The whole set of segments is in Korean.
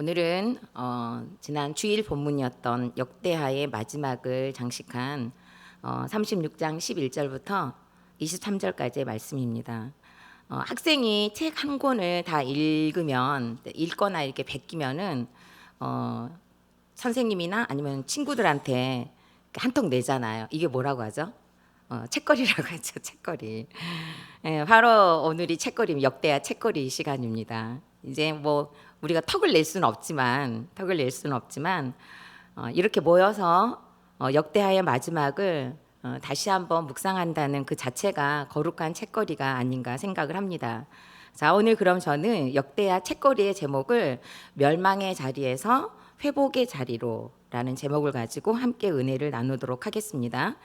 오늘은 지난 주일 본문이었던 역대하의 마지막을 장식한 36장 11절부터 23절까지의 말씀입니다. 학생이 책 한 권을 다 읽거나 이렇게 베끼면은 선생님이나 아니면 친구들한테 한턱 내잖아요. 이게 뭐라고 하죠? 책거리라고 하죠. 책거리. 예, 바로 오늘이 책거리, 역대하 책거리 시간입니다. 이제 뭐 우리가 턱을 낼 수는 없지만 이렇게 모여서 역대하의 마지막을 다시 한번 묵상한다는 그 자체가 거룩한 책거리가 아닌가 생각을 합니다. 자, 오늘 그럼 저는 역대하 책거리의 제목을 멸망의 자리에서 회복의 자리로 라는 제목을 가지고 함께 은혜를 나누도록 하겠습니다.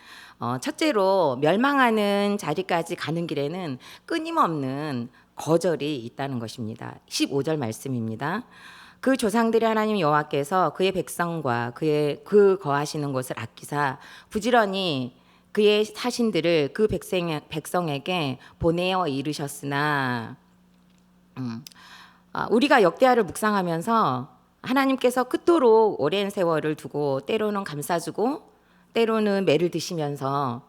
첫째로 멸망하는 자리까지 가는 길에는 끊임없는 거절이 있다는 것입니다. 15절 말씀입니다. 그 조상들의 하나님 여호와께서 그의 백성과 그 거하시는 곳을 아끼사 부지런히 그의 사신들을 그 백성에게 보내어 이르셨으나 우리가 역대하를 묵상하면서 하나님께서 그토록 오랜 세월을 두고 때로는 감싸주고 때로는 매를 드시면서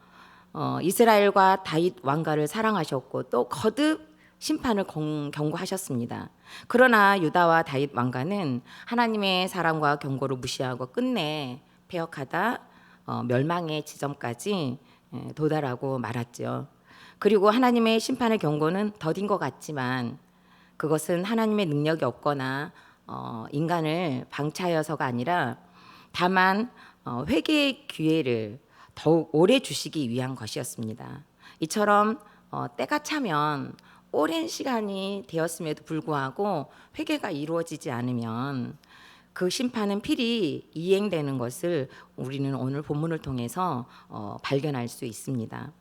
이스라엘과 다윗 왕가를 사랑하셨고 또 거듭 심판을 경고하셨습니다. 그러나 유다와 다윗 왕가는 하나님의 사랑과 경고를 무시하고 끝내 패역하다 멸망의 지점까지 도달하고 말았죠. 그리고 하나님의 심판의 경고는 더딘 것 같지만 그것은 하나님의 능력이 없거나 인간을 방치하여서가 아니라 다만 회개의 기회를 더욱 오래 주시기 위한 것이었습니다. 이처럼 때가 차면 오랜 시간이 되었음에도 불구하고 회개가 이루어지지 않으면 그 심판은 필히 이행되는 것을 우리는 오늘 본문을 통해서 발견할 수 있습니다.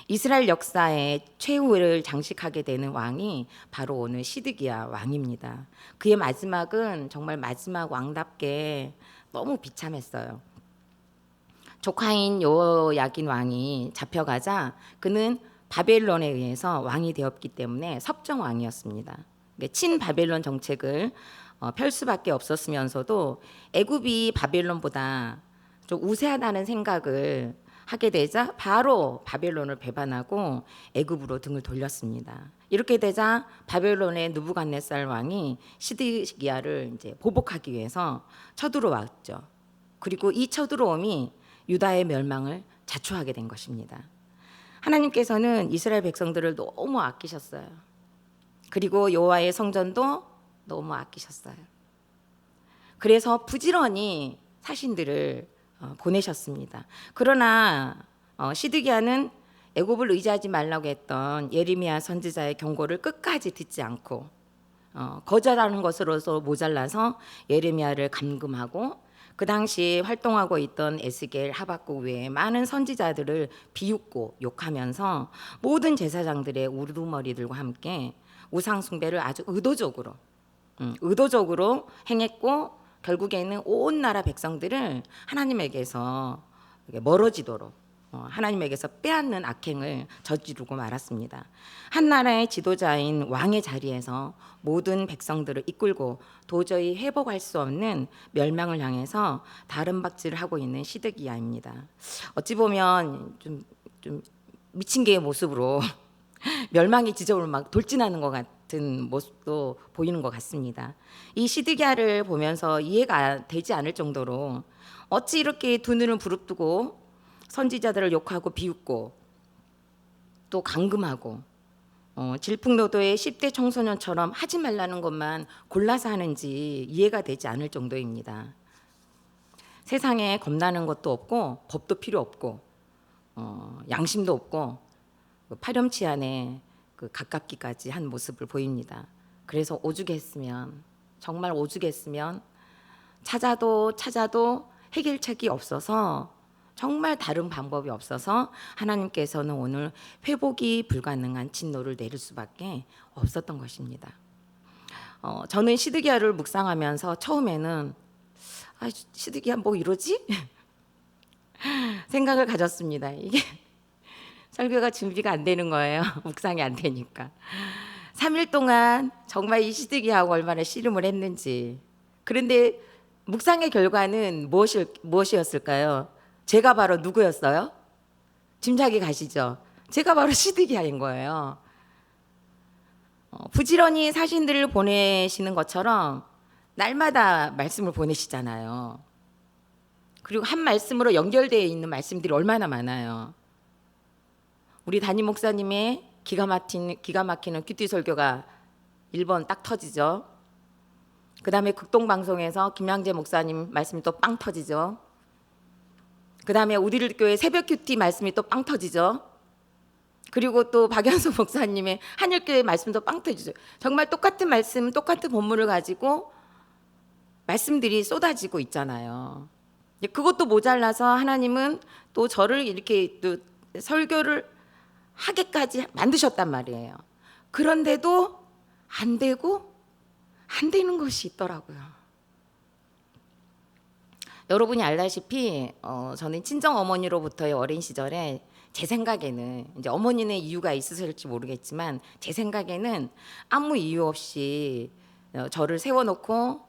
이스라엘 역사의 최후를 장식하게 되는 왕이 바로 오늘 시드기야 왕입니다. 그의 마지막은 정말 마지막 왕답게 너무 비참했어요. 조카인 여호야긴 왕이 잡혀가자 그는 바벨론에 의해서 왕이 되었기 때문에 섭정왕이었습니다. 친바벨론 정책을 펼 수밖에 없었으면서도 애굽이 바벨론보다 좀 우세하다는 생각을 하게 되자 바로 바벨론을 배반하고 애굽으로 등을 돌렸습니다. 이렇게 되자 바벨론의 느부갓네살 왕이 시드기야를 이제 보복하기 위해서 쳐들어왔죠. 그리고 이 쳐들어옴이 유다의 멸망을 자초하게 된 것입니다. 하나님께서는 이스라엘 백성들을 너무 아끼셨어요. 그리고 여호와의 성전도 너무 아끼셨어요. 그래서 부지런히 사신들을 보내셨습니다. 그러나 시드기야는 애굽을 의지하지 말라고 했던 예레미야 선지자의 경고를 끝까지 듣지 않고 거절하는 것으로서 모자라서 예레미야를 감금하고 그 당시 활동하고 있던 에스겔, 하박국 외에 많은 선지자들을 비웃고 욕하면서 모든 제사장들의 우두머리들과 함께 우상 숭배를 아주 의도적으로 행했고 결국에는 온 나라 백성들을 하나님에게서 멀어지도록 하나님에게서 빼앗는 악행을 저지르고 말았습니다. 한 나라의 지도자인 왕의 자리에서 모든 백성들을 이끌고 도저히 회복할 수 없는 멸망을 향해서 다름박질을 하고 있는 시드기야입니다. 어찌 보면 좀 미친 개의 모습으로 멸망의 지점을 막 돌진하는 것 같은 모습도 보이는 것 같습니다. 이 시드기야를 보면서 이해가 되지 않을 정도로 어찌 이렇게 두 눈을 부릅뜨고 선지자들을 욕하고 비웃고 또 감금하고 질풍노도의 10대 청소년처럼 하지 말라는 것만 골라서 하는지 이해가 되지 않을 정도입니다. 세상에 겁나는 것도 없고 법도 필요 없고 양심도 없고 파렴치한에 가깝기까지 한 모습을 보입니다. 그래서 정말 오죽했으면 찾아도 해결책이 없어서 정말 다른 방법이 없어서 하나님께서는 오늘 회복이 불가능한 진노를 내릴 수밖에 없었던 것입니다. 저는 시드기야를 묵상하면서 처음에는 시드기야 뭐 이러지? 생각을 가졌습니다. 이게 설교가 준비가 안 되는 거예요. 묵상이 안 되니까. 3일 동안 정말 이 시드기야하고 얼마나 씨름을 했는지 그런데 묵상의 결과는 무엇이었을까요? 제가 바로 누구였어요? 짐작이 가시죠? 제가 바로 시드기야인 거예요. 부지런히 사신들을 보내시는 것처럼 날마다 말씀을 보내시잖아요. 그리고 한 말씀으로 연결되어 있는 말씀들이 얼마나 많아요. 우리 담임 목사님의 기가 막히는 큐티 설교가 1번 딱 터지죠. 그 다음에 극동방송에서 김양재 목사님 말씀이 또 빵 터지죠. 그 다음에 우리들 교회 새벽 큐티 말씀이 또 빵 터지죠. 그리고 또 박연수 목사님의 한일교회 말씀도 빵 터지죠. 정말 똑같은 말씀, 똑같은 본문을 가지고 말씀들이 쏟아지고 있잖아요. 그것도 모자라서 하나님은 또 저를 이렇게 또 설교를 하게까지 만드셨단 말이에요. 그런데도 안 되고 안 되는 것이 있더라고요. 여러분이 알다시피 저는 친정 어머니로부터의 어린 시절에 제 생각에는 이제 어머니는 이유가 있으실지 모르겠지만 제 생각에는 아무 이유 없이 저를 세워놓고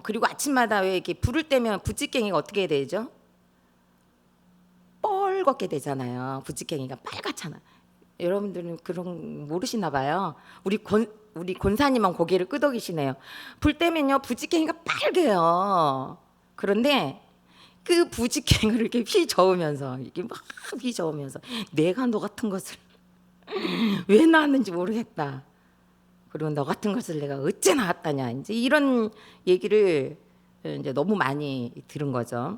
그리고 아침마다 왜 이렇게 불을 떼면 부찌깽이가 어떻게 되죠? 뻘겋게 되잖아요. 부찌깽이가 빨갛잖아. 여러분들은 그런 모르시나 봐요. 우리 권사님만 고개를 끄덕이시네요. 불 떼면요 부찌깽이가 빨개요. 그런데 그 부지깽이를 이렇게 휘저으면서 이게 막 휘저으면서 내가 너 같은 것을 왜 낳았는지 모르겠다. 그리고 너 같은 것을 내가 어째 낳았다냐. 이제 이런 얘기를 이제 너무 많이 들은 거죠.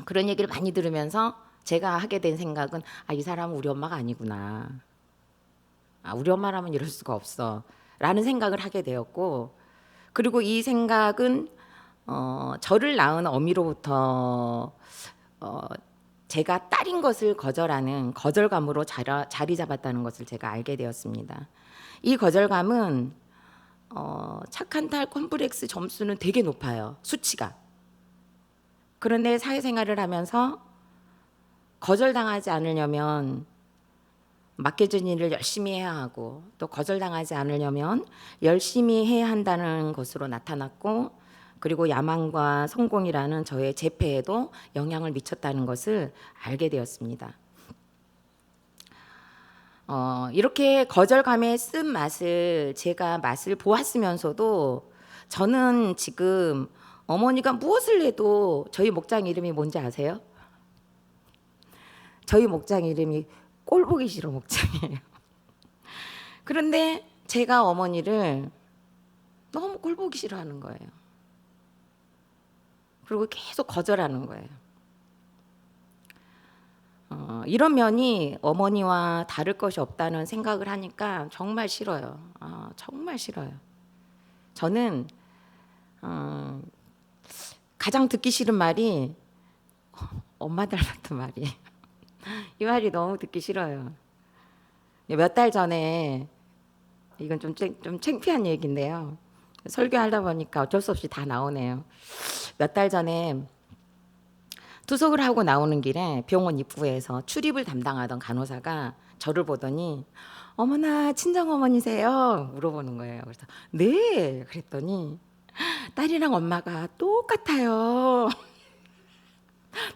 그런 얘기를 많이 들으면서 제가 하게 된 생각은 이 사람은 우리 엄마가 아니구나. 우리 엄마라면 이럴 수가 없어. 라는 생각을 하게 되었고, 그리고 이 생각은 저를 낳은 어미로부터 제가 딸인 것을 거절하는 거절감으로 자리 잡았다는 것을 제가 알게 되었습니다. 이 거절감은 착한 딸 컴플렉스 점수는 되게 높아요. 수치가. 그런데 사회생활을 하면서 거절당하지 않으려면 맡겨진 일을 열심히 해야 하고, 또 거절당하지 않으려면 열심히 해야 한다는 것으로 나타났고, 그리고 야망과 성공이라는 저의 재패에도 영향을 미쳤다는 것을 알게 되었습니다. 이렇게 거절감의 쓴맛을 제가 맛을 보았으면서도 저는 지금 어머니가 무엇을 해도 저희 목장 이름이 뭔지 아세요? 저희 목장 이름이 꼴보기 싫어 목장이에요. 그런데 제가 어머니를 너무 꼴보기 싫어하는 거예요. 그리고 계속 거절하는 거예요. 이런 면이 어머니와 다를 것이 없다는 생각을 하니까 정말 싫어요. 정말 싫어요. 저는 가장 듣기 싫은 말이 엄마 닮았던 말이에요. 이 말이 너무 듣기 싫어요. 몇 달 전에 이건 좀 창피한 얘기인데요. 설교하다 보니까 어쩔 수 없이 다 나오네요. 몇 달 전에 투석을 하고 나오는 길에 병원 입구에서 출입을 담당하던 간호사가 저를 보더니 어머나 친정어머니세요? 물어보는 거예요. 그래서 네 그랬더니 딸이랑 엄마가 똑같아요.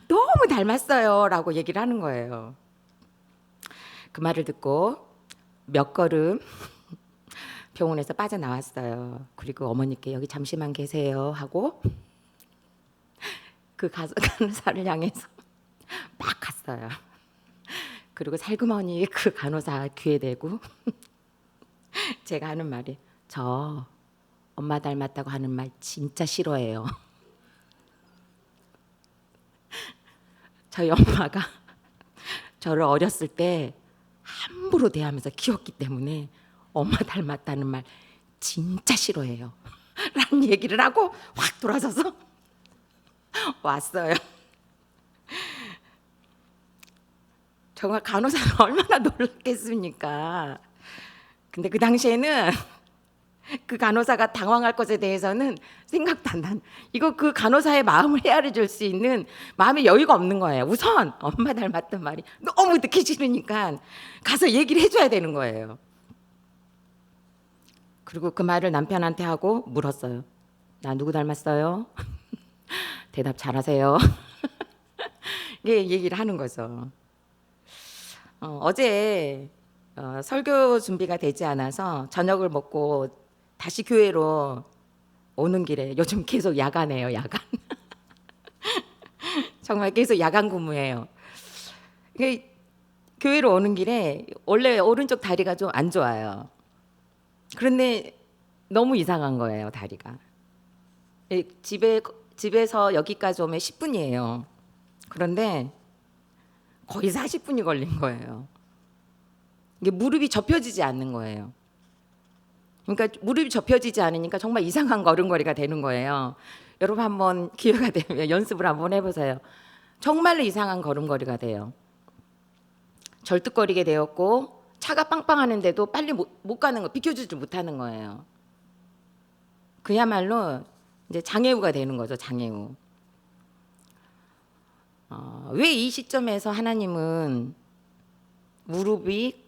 너무 닮았어요 라고 얘기를 하는 거예요. 그 말을 듣고 몇 걸음 병원에서 빠져나왔어요. 그리고 어머니께 여기 잠시만 계세요 하고 그 간호사를 향해서 막 갔어요. 그리고 살그머니 그 간호사 귀에 대고 제가 하는 말이 저 엄마 닮았다고 하는 말 진짜 싫어해요. 저희 엄마가 저를 어렸을 때 함부로 대하면서 키웠기 때문에 엄마 닮았다는 말 진짜 싫어해요. 라는 얘기를 하고 확 돌아서서 왔어요. 정말 간호사가 얼마나 놀랐겠습니까? 근데 그 당시에는 그 간호사가 당황할 것에 대해서는 생각도 안 난. 이거 그 간호사의 마음을 헤아려 줄 수 있는 마음의 여유가 없는 거예요. 우선 엄마 닮았던 말이 너무 듣기 싫으니까 가서 얘기를 해줘야 되는 거예요. 그리고 그 말을 남편한테 하고 물었어요. 나 누구 닮았어요? 대답 잘하세요. 이게 얘기를 하는 거죠. 어제 설교 준비가 되지 않아서 저녁을 먹고 다시 교회로 오는 길에 요즘 계속 야간해요, 야간. 정말 계속 야간 근무해요. 이게 교회로 오는 길에 원래 오른쪽 다리가 좀 안 좋아요. 그런데 너무 이상한 거예요, 다리가. 집에서 여기까지 오면 10분이에요. 그런데 거의 40분이 걸린 거예요. 이게 무릎이 접혀지지 않는 거예요. 그러니까 무릎이 접혀지지 않으니까 정말 이상한 걸음걸이가 되는 거예요. 여러분 한번 기회가 되면 연습을 한번 해보세요. 정말로 이상한 걸음걸이가 돼요. 절뚝거리게 되었고 차가 빵빵하는데도 빨리 못 가는 거, 비켜주지 못하는 거예요. 그야말로 이제 장애우가 되는 거죠, 장애우. 왜 이 시점에서 하나님은 무릎이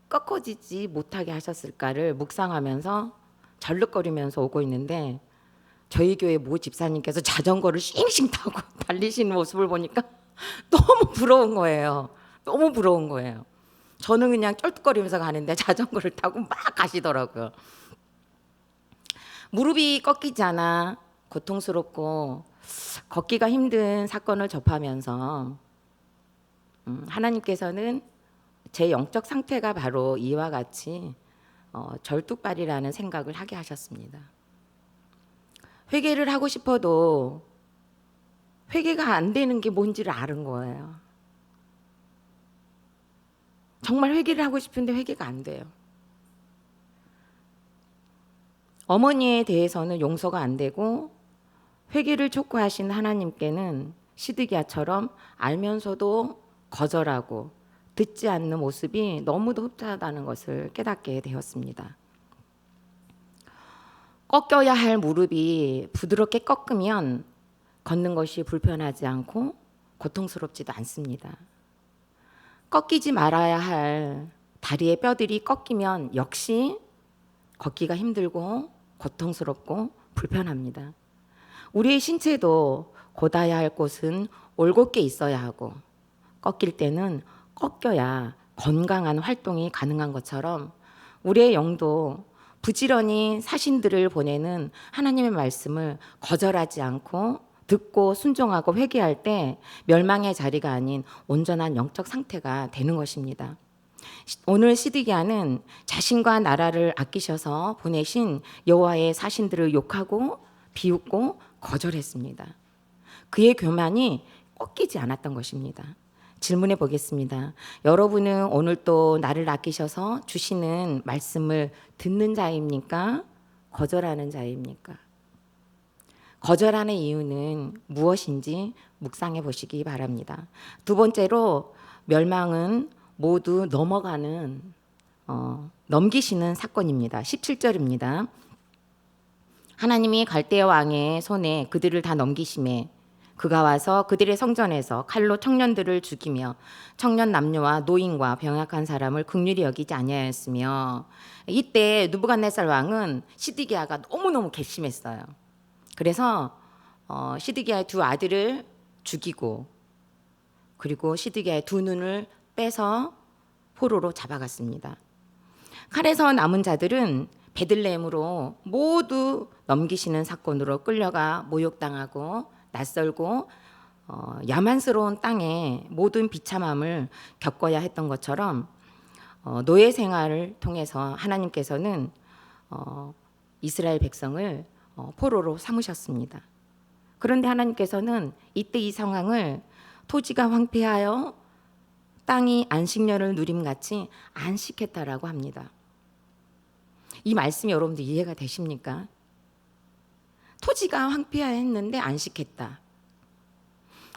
꺾어지지 못하게 하셨을까를 묵상하면서 절룩거리면서 오고 있는데 저희 교회 모 집사님께서 자전거를 싱싱 타고 달리시는 모습을 보니까 너무 부러운 거예요. 너무 부러운 거예요. 저는 그냥 쩔뚝거리면서 가는데 자전거를 타고 막 가시더라고요. 무릎이 꺾이잖아. 고통스럽고 걷기가 힘든 사건을 접하면서 하나님께서는 제 영적 상태가 바로 이와 같이 절뚝발이라는 생각을 하게 하셨습니다. 회개를 하고 싶어도 회개가 안 되는 게 뭔지를 아는 거예요. 정말 회개를 하고 싶은데 회개가 안 돼요. 어머니에 대해서는 용서가 안 되고 회개를 촉구하신 하나님께는 시드기야처럼 알면서도 거절하고 듣지 않는 모습이 너무도 흡사하다는 것을 깨닫게 되었습니다. 꺾여야 할 무릎이 부드럽게 꺾으면 걷는 것이 불편하지 않고 고통스럽지도 않습니다. 꺾이지 말아야 할 다리의 뼈들이 꺾이면 역시 걷기가 힘들고 고통스럽고 불편합니다. 우리의 신체도 곧아야 할 곳은 올곧게 있어야 하고 꺾일 때는 꺾여야 건강한 활동이 가능한 것처럼 우리의 영도 부지런히 사신들을 보내는 하나님의 말씀을 거절하지 않고 듣고 순종하고 회개할 때 멸망의 자리가 아닌 온전한 영적 상태가 되는 것입니다. 오늘 시드기야는 자신과 나라를 아끼셔서 보내신 여호와의 사신들을 욕하고 비웃고 거절했습니다. 그의 교만이 꺾이지 않았던 것입니다. 질문해 보겠습니다. 여러분은 오늘 또 나를 아끼셔서 주시는 말씀을 듣는 자입니까? 거절하는 자입니까? 거절하는 이유는 무엇인지 묵상해 보시기 바랍니다. 두 번째로 멸망은 모두 넘기시는 사건입니다. 17절입니다. 하나님이 갈대아 왕의 손에 그들을 다 넘기심에 그가 와서 그들의 성전에서 칼로 청년들을 죽이며 청년 남녀와 노인과 병약한 사람을 긍휼히 여기지 아니하였으며 이때 느부갓네살 왕은 시드기야가 너무너무 괘씸했어요. 그래서 시드기야의 두 아들을 죽이고 그리고 시드기야의 두 눈을 빼서 포로로 잡아갔습니다. 칼에서 남은 자들은 베들레헴으로 모두 넘기시는 사건으로 끌려가 모욕당하고 낯설고 야만스러운 땅에 모든 비참함을 겪어야 했던 것처럼 노예 생활을 통해서 하나님께서는 이스라엘 백성을 포로로 삼으셨습니다. 그런데 하나님께서는 이때 이 상황을 토지가 황폐하여 땅이 안식년을 누림같이 안식했다라고 합니다. 이 말씀이 여러분들 이해가 되십니까? 토지가 황폐했는데 안식했다.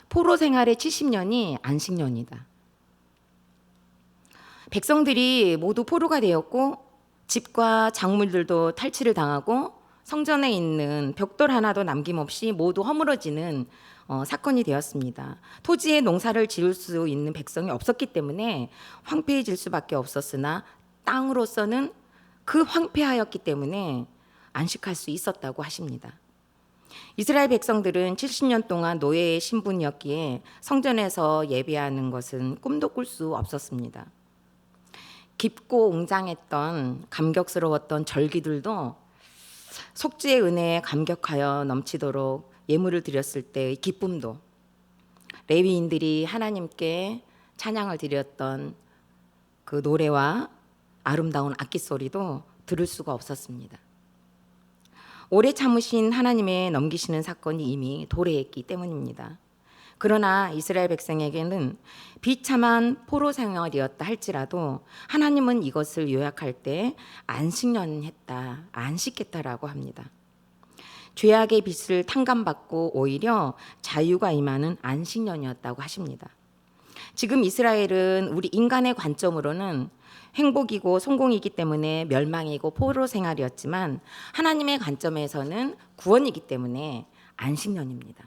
포로 생활의 70년이 안식년이다. 백성들이 모두 포로가 되었고 집과 작물들도 탈취를 당하고 성전에 있는 벽돌 하나도 남김없이 모두 허물어지는 사건이 되었습니다. 토지에 농사를 지을 수 있는 백성이 없었기 때문에 황폐해질 수밖에 없었으나 땅으로서는 그 황폐하였기 때문에 안식할 수 있었다고 하십니다. 이스라엘 백성들은 70년 동안 노예의 신분이었기에 성전에서 예배하는 것은 꿈도 꿀 수 없었습니다. 깊고 웅장했던 감격스러웠던 절기들도 속죄의 은혜에 감격하여 넘치도록 예물을 드렸을 때의 기쁨도, 레위인들이 하나님께 찬양을 드렸던 그 노래와 아름다운 악기 소리도 들을 수가 없었습니다. 오래 참으신 하나님의 넘기시는 사건이 이미 도래했기 때문입니다. 그러나 이스라엘 백성에게는 비참한 포로 생활이었다 할지라도 하나님은 이것을 요약할 때 안식년했다, 안식했다라고 합니다. 죄악의 빚을 탕감받고 오히려 자유가 임하는 안식년이었다고 하십니다. 지금 이스라엘은 우리 인간의 관점으로는 행복이고 성공이기 때문에 멸망이고 포로 생활이었지만 하나님의 관점에서는 구원이기 때문에 안식년입니다.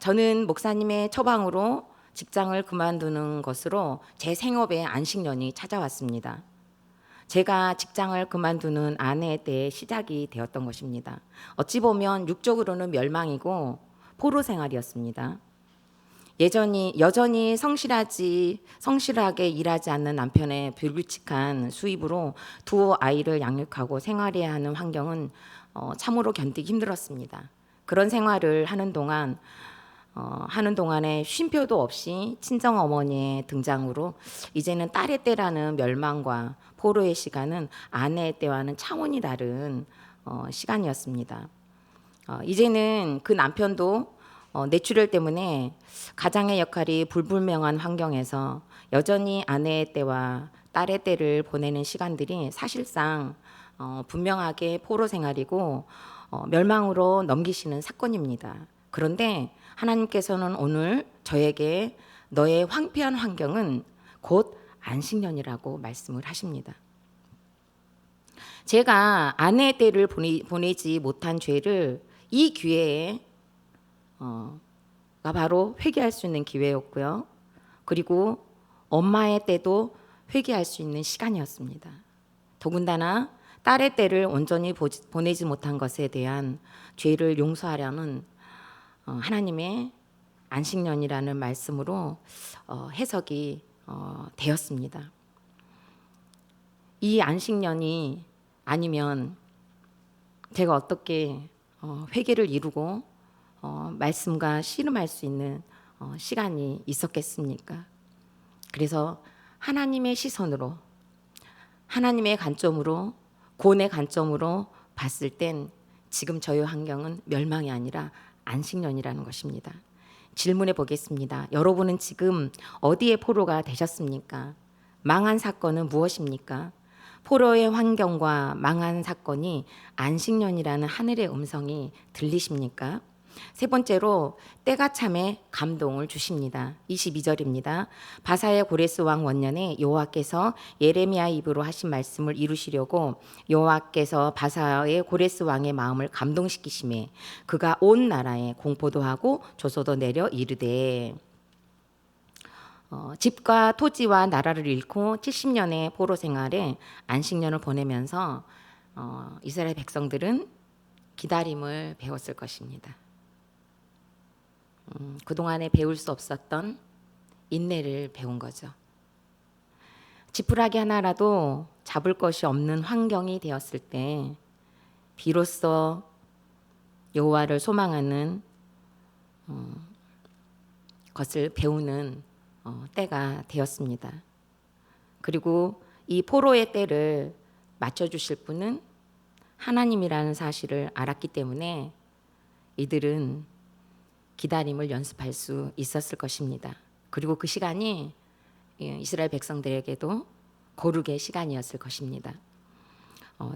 저는 목사님의 처방으로 직장을 그만두는 것으로 제 생업의 안식년이 찾아왔습니다. 제가 직장을 그만두는 아내에 대해 시작이 되었던 것입니다. 어찌 보면 육적으로는 멸망이고 포로 생활이었습니다. 여전히 성실하게 일하지 않는 남편의 불규칙한 수입으로 두 아이를 양육하고 생활해야 하는 환경은 참으로 견디기 힘들었습니다. 그런 생활을 하는 동안에 쉼표도 없이 친정 어머니의 등장으로 이제는 딸의 때라는 멸망과 포로의 시간은 아내의 때와는 차원이 다른 시간이었습니다. 이제는 그 남편도 뇌출혈 때문에 가장의 역할이 불분명한 환경에서 여전히 아내의 때와 딸의 때를 보내는 시간들이 사실상 분명하게 포로 생활이고 멸망으로 넘기시는 사건입니다. 그런데 하나님께서는 오늘 저에게 너의 황폐한 환경은 곧 안식년이라고 말씀을 하십니다. 제가 아내의 때를 보내지 못한 죄를 이 기회에 바로 회개할 수 있는 기회였고요. 그리고 엄마의 때도 회개할 수 있는 시간이었습니다. 더군다나 딸의 때를 온전히 보내지 못한 것에 대한 죄를 용서하려는 하나님의 안식년이라는 말씀으로 해석이 되었습니다. 이 안식년이 아니면 제가 어떻게 회개를 이루고 말씀과 씨름할 수 있는 시간이 있었겠습니까? 그래서 하나님의 시선으로, 하나님의 관점으로, 구원의 관점으로 봤을 땐 지금 저의 환경은 멸망이 아니라 안식년이라는 것입니다. 질문해 보겠습니다. 여러분은 지금 어디에 포로가 되셨습니까? 망한 사건은 무엇입니까? 포로의 환경과 망한 사건이 안식년이라는 하늘의 음성이 들리십니까? 세 번째로 때가 참에 감동을 주십니다. 22절입니다. 바사의 고레스 왕 원년에 여호와께서 예레미야 입으로 하신 말씀을 이루시려고 여호와께서 바사의 고레스 왕의 마음을 감동시키심에 그가 온 나라에 공포도 하고 조소도 내려 이르되 집과 토지와 나라를 잃고 70년의 포로 생활에 안식년을 보내면서 이스라엘 백성들은 기다림을 배웠을 것입니다. 그동안에 배울 수 없었던 인내를 배운 거죠. 지푸라기 하나라도 잡을 것이 없는 환경이 되었을 때 비로소 여호와를 소망하는 것을 배우는 때가 되었습니다. 그리고 이 포로의 때를 맞춰주실 분은 하나님이라는 사실을 알았기 때문에 이들은 기다림을 연습할 수 있었을 것입니다. 그리고 그 시간이 이스라엘 백성들에게도 거룩의 시간이었을 것입니다.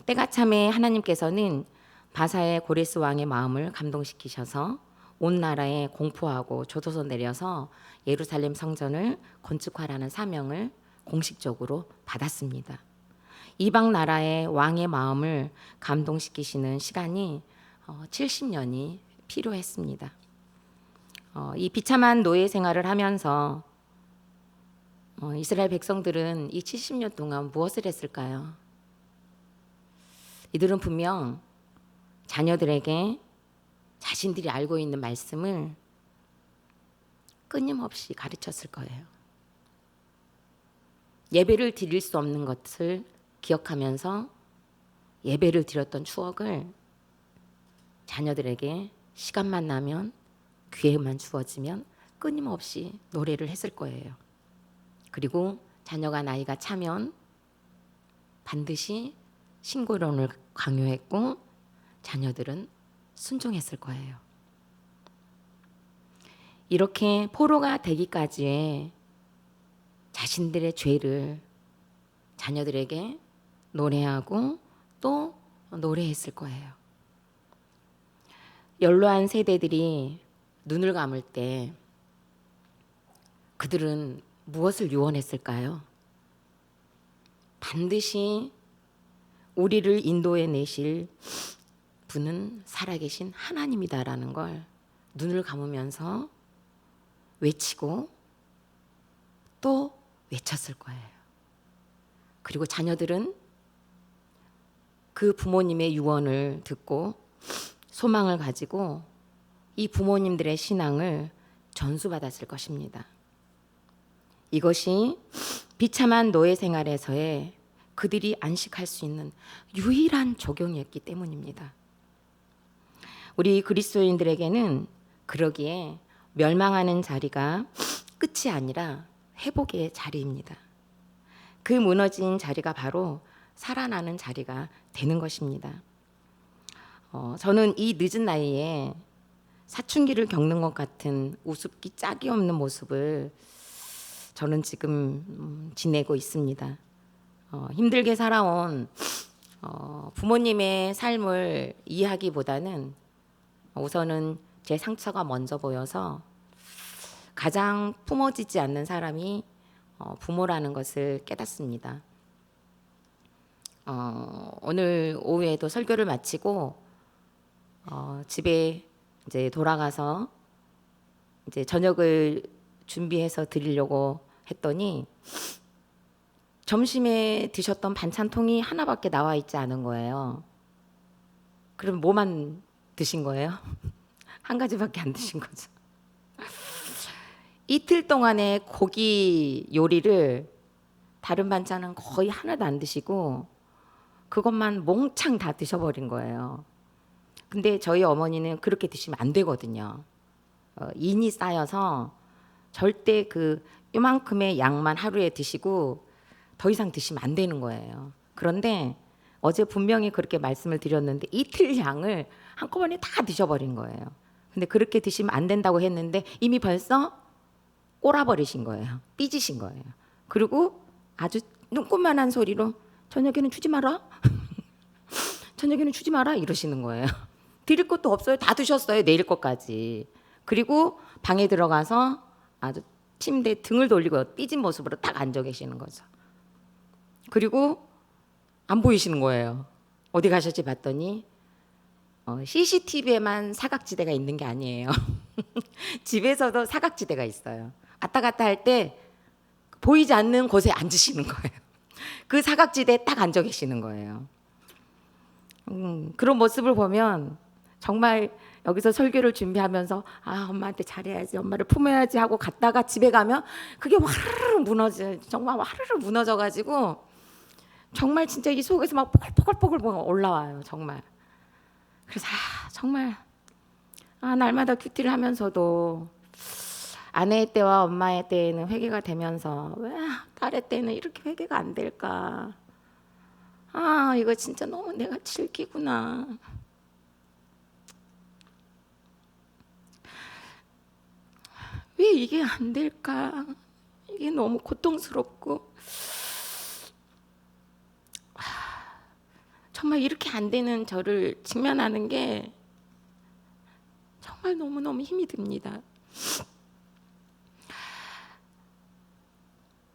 때가 참에 하나님께서는 바사의 고레스 왕의 마음을 감동시키셔서 온 나라에 공포하고 조소서 내려서 예루살렘 성전을 건축하라는 사명을 공식적으로 받았습니다. 이방 나라의 왕의 마음을 감동시키시는 시간이 70년이 필요했습니다. 이 비참한 노예 생활을 하면서 이스라엘 백성들은 이 70년 동안 무엇을 했을까요? 이들은 분명 자녀들에게 자신들이 알고 있는 말씀을 끊임없이 가르쳤을 거예요. 예배를 드릴 수 없는 것을 기억하면서 예배를 드렸던 추억을 자녀들에게 시간만 나면, 기회만 주어지면 끊임없이 노래를 했을 거예요. 그리고 자녀가 나이가 차면 반드시 신고론을 강요했고 자녀들은 순종했을 거예요. 이렇게 포로가 되기까지의 자신들의 죄를 자녀들에게 노래하고 또 노래했을 거예요. 연로한 세대들이 눈을 감을 때 그들은 무엇을 유언했을까요? 반드시 우리를 인도해 내실 분은 살아계신 하나님이다라는 걸 눈을 감으면서 외치고 또 외쳤을 거예요. 그리고 자녀들은 그 부모님의 유언을 듣고 소망을 가지고 이 부모님들의 신앙을 전수받았을 것입니다. 이것이 비참한 노예 생활에서의 그들이 안식할 수 있는 유일한 적용이었기 때문입니다. 우리 그리스도인들에게는 그러기에 멸망하는 자리가 끝이 아니라 회복의 자리입니다. 그 무너진 자리가 바로 살아나는 자리가 되는 것입니다. 저는 이 늦은 나이에 사춘기를 겪는 것 같은 우습기 짝이 없는 모습을 저는 지금 지내고 있습니다. 힘들게 살아온 부모님의 삶을 이해하기보다는 우선은 제 상처가 먼저 보여서 가장 품어지지 않는 사람이 부모라는 것을 깨닫습니다. 오늘 오후에도 설교를 마치고 집에 이제 돌아가서 이제 저녁을 준비해서 드리려고 했더니 점심에 드셨던 반찬통이 하나밖에 나와 있지 않은 거예요. 그럼 뭐만 드신 거예요? 한 가지밖에 안 드신 거죠. 이틀 동안의 고기 요리를 다른 반찬은 거의 하나도 안 드시고 그것만 몽창 다 드셔버린 거예요. 근데 저희 어머니는 그렇게 드시면 안 되거든요. 인이 쌓여서 절대 그 요만큼의 양만 하루에 드시고 더 이상 드시면 안 되는 거예요. 그런데 어제 분명히 그렇게 말씀을 드렸는데 이틀 양을 한꺼번에 다 드셔버린 거예요. 근데 그렇게 드시면 안 된다고 했는데 이미 벌써 꼬라버리신 거예요. 삐지신 거예요. 그리고 아주 눈꽃만한 소리로 저녁에는 주지 마라. 저녁에는 주지 마라 이러시는 거예요. 드릴 것도 없어요. 다 드셨어요. 내일 것까지. 그리고 방에 들어가서 아주 침대에 등을 돌리고 삐진 모습으로 딱 앉아 계시는 거죠. 그리고 안 보이시는 거예요. 어디 가셨지 봤더니 CCTV에만 사각지대가 있는 게 아니에요. 집에서도 사각지대가 있어요. 왔다 갔다 할 때 보이지 않는 곳에 앉으시는 거예요. 그 사각지대에 딱 앉아 계시는 거예요. 그런 모습을 보면 정말 여기서 설교를 준비하면서 엄마한테 잘해야지, 엄마를 품어야지 하고 갔다가 집에 가면 그게 와르르 무너져, 정말 와르르 무너져가지고 정말 진짜 이 속에서 막 포글포글 올라와요, 정말. 그래서 정말 날마다 큐티를 하면서도 아내의 때와 엄마의 때에는 회개가 되면서 왜 딸의 때는 이렇게 회개가 안 될까? 이거 진짜 너무 내가 질기구나. 왜 이게 안 될까? 이게 너무 고통스럽고 정말 이렇게 안 되는 저를 직면하는 게 정말 너무너무 힘이 듭니다.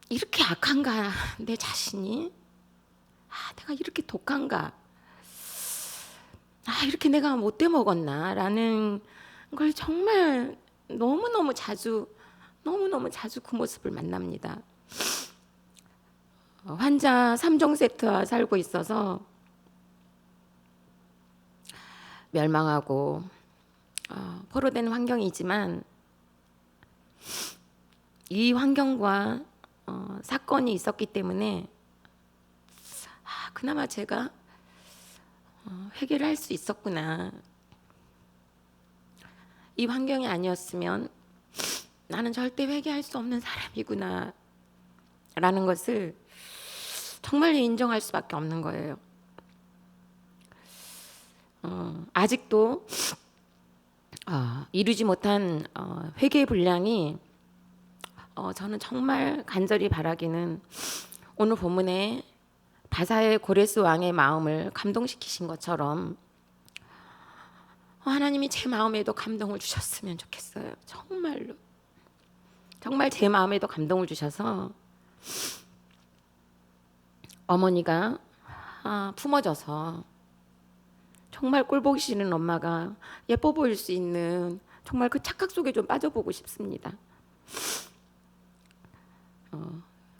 이렇게 악한가 내 자신이? 내가 이렇게 독한가? 이렇게 내가 못돼 먹었나? 라는 걸 정말 너무너무 자주 그 모습을 만납니다. 환자 3종 세트와 살고 있어서 멸망하고 포로된 환경이지만 이 환경과 사건이 있었기 때문에 그나마 제가 회개를 할 수 있었구나. 이 환경이 아니었으면 나는 절대 회개할 수 없는 사람이구나 라는 것을 정말 인정할 수밖에 없는 거예요. 아직도 이루지 못한 회개의 분량이 저는 정말 간절히 바라기는 오늘 본문에 바사의 고레스 왕의 마음을 감동시키신 것처럼 하나님이 제 마음에도 감동을 주셨으면 좋겠어요. 정말로. 정말 제 마음에도 감동을 주셔서 어머니가 품어져서 정말 꼴보기 싫은 엄마가 예뻐 보일 수 있는 정말 그 착각 속에 좀 빠져보고 싶습니다.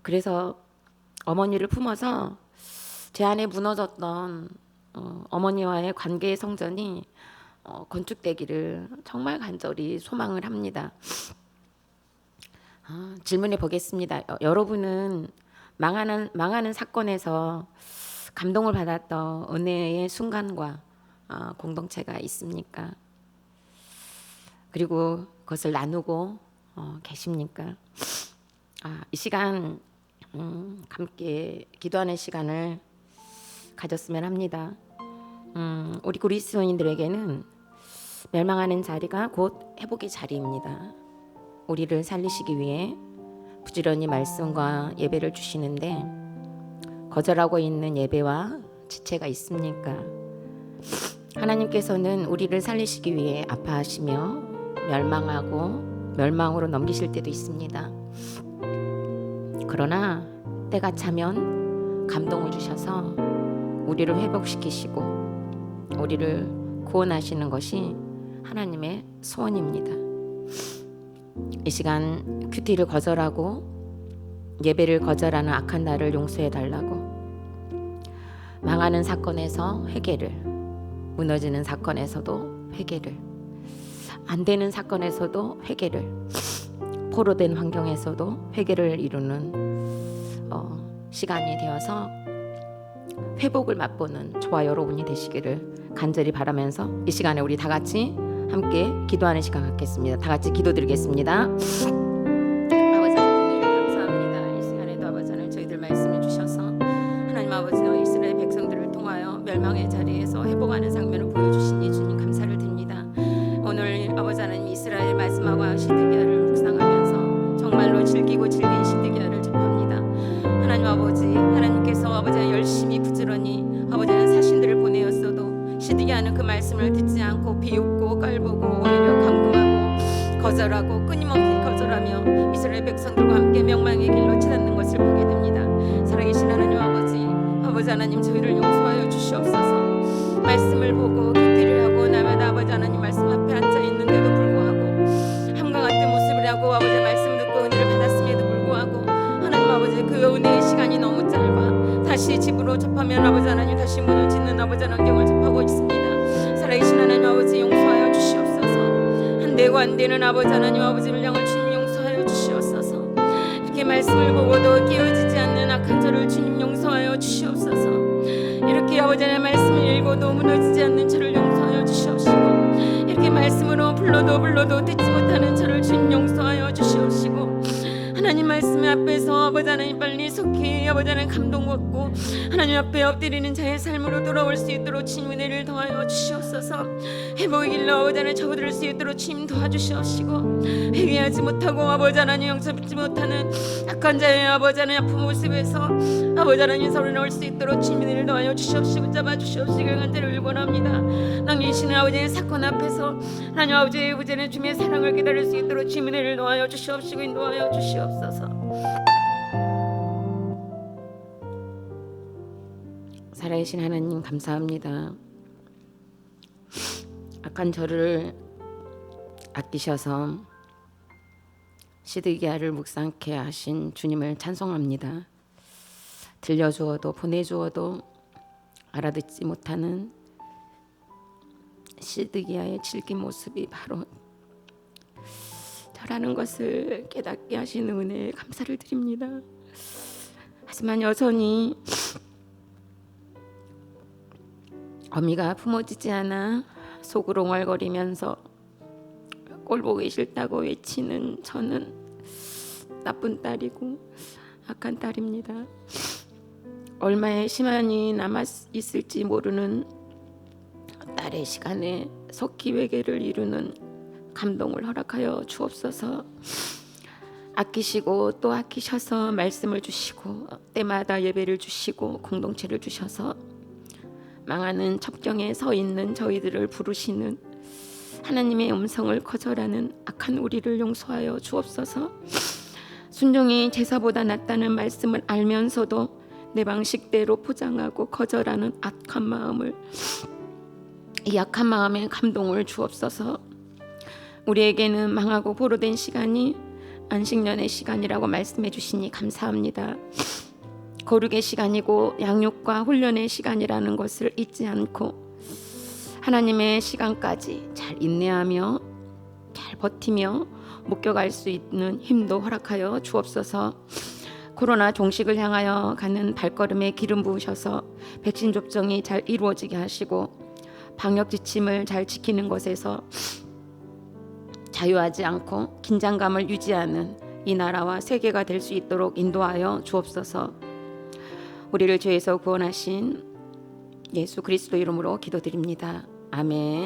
그래서 어머니를 품어서 제 안에 무너졌던 어머니와의 관계의 성전이 건축되기를 정말 간절히 소망을 합니다. 질문해 보겠습니다. 여러분은 망하는 사건에서 감동을 받았던 은혜의 순간과 공동체가 있습니까? 그리고 그것을 나누고 계십니까? 이 시간 함께 기도하는 시간을 가졌으면 합니다. 우리 그리스도인들에게는 멸망하는 자리가 곧 회복의 자리입니다. 우리를 살리시기 위해 부지런히 말씀과 예배를 주시는데 거절하고 있는 예배와 지체가 있습니까? 하나님께서는 우리를 살리시기 위해 아파하시며 멸망하고 멸망으로 넘기실 때도 있습니다. 그러나 때가 차면 감동을 주셔서 우리를 회복시키시고 우리를 구원하시는 것이 하나님의 소원입니다. 이 시간 큐티를 거절하고 예배를 거절하는 악한 나를 용서해 달라고, 망하는 사건에서 회개를, 무너지는 사건에서도 회개를, 안 되는 사건에서도 회개를, 포로된 환경에서도 회개를 이루는 시간이 되어서 회복을 맛보는 저와 여러분이 되시기를 간절히 바라면서 이 시간에 우리 다 같이 함께 기도하는 시간 갖겠습니다. 다 같이 기도드리겠습니다. 아버지 하나님 감사합니다. 이 시간에도 아버지 하나님 저희들 말씀해 주셔서 하나님 아버지와 이스라엘 백성들을 통하여 멸망의 자리에서 회복하는 장면을 보여주시니 주님 감사를 드립니다. 오늘 아버지 하나님 이스라엘 말씀하고 시드기야를 묵상하면서 정말로 즐기고 즐긴 시드기야를 접합니다. 하나님 아버지, 하나님께서 아버지 열심히 부지런히 아버지는 사신들을 보내었어도 시드기야는 그 말씀을 듣지 않고 비웃고 깔보고 오히려 감금하고 거절하고 끊임없이 거절하며 이스라엘 백성들과 함께 명망의 길로 치닫는 것을 보게 됩니다. 살아계신 하나님 아버지 하나님 저희를 용서하여 주시옵소서. 말씀을 보고 큐티를 하고 나마다 아버지 하나님 말씀 앞에 앉아 있는데도 불구하고 함과 같은 모습을 하고 아버지 말씀 듣고 은혜를 받았음에도 불구하고 하나님 아버지 그 은혜의 시간이 너무 짧아 다시 집으로 접하면 아버지 하나님 다시 무너지는 아버지 환경을 접하고 있습니다. 살아계신 하나님 아버지 용서하여 주시옵소서. 한되고 안되는 아버지 하나님 아버지 분량을 주님 용서하여 주시옵소서. 이렇게 말씀을 보고도 깨어지지 않는 악한 저를 주님 용서하여 주시옵소서. 이렇게 아버지 하나님 말씀을 읽어도 무너지지 않는 저를 용서하여 주시옵시고 이렇게 말씀으로 불러도 듣지 못하는 저를 주님 용서하여 주시옵시고 하나님 말씀 앞에서 아버지 하나님 빨리 속히 아버지 하나님 감동받고 하나님 앞에 엎드리는 자의 삶으로 돌아올 수 있도록 주님 은혜를 더하여 주시옵소서. 회복의 길로 아버지 하나님 접어들 수 있도록 주님 도와주시옵시고 회개하지 못하고 아버지 하나님 용서받지 못하는 악한 자의 아버지 하나님 아픈 모습에서 아버지 하나님 서로 넣을 수 있도록 주님 은혜를 더하여 주시옵시고 잡아주시옵시길 간절히 원합니다. 남기시는 아버지의 사건 앞에서 하나님 아버지의 부재는 주님의 사랑을 기다릴 수 있도록 주님 은혜를 더하여 주시옵시고 인도하여 주시옵소서. 살아계신 하나님 감사합니다. 악한 저를 아끼셔서 시드기야를 묵상케 하신 주님을 찬송합니다. 들려주어도 보내주어도 알아듣지 못하는 시드기야의 질긴 모습이 바로 라는 것을 깨닫게 하시는 은혜에 감사를 드립니다. 하지만 여전히 어미가 품어지지 않아 속으로 웅얼거리면서 꼴 보기 싫다고 외치는 저는 나쁜 딸이고 악한 딸입니다. 얼마의 시간이 남아 있을지 모르는 딸의 시간에 속히 회개를 이루는 감동을 허락하여 주옵소서. 아끼시고 또 아끼셔서 말씀을 주시고 때마다 예배를 주시고 공동체를 주셔서 망하는 첩경에 서 있는 저희들을 부르시는 하나님의 음성을 거절하는 악한 우리를 용서하여 주옵소서. 순종이 제사보다 낫다는 말씀을 알면서도 내 방식대로 포장하고 거절하는 악한 마음을, 이 악한 마음에 감동을 주옵소서. 우리에게는 망하고 보로된 시간이 안식년의 시간이라고 말씀해 주시니 감사합니다. 거룩의 시간이고 양육과 훈련의 시간이라는 것을 잊지 않고 하나님의 시간까지 잘 인내하며 잘 버티며 목격할 수 있는 힘도 허락하여 주옵소서. 코로나 종식을 향하여 가는 발걸음에 기름 부으셔서 백신 접종이 잘 이루어지게 하시고 방역 지침을 잘 지키는 것에서 자유하지 않고 긴장감을 유지하는 이 나라와 세계가 될 수 있도록 인도하여 주옵소서. 우리를 죄에서 구원하신 예수 그리스도 이름으로 기도드립니다. 아멘.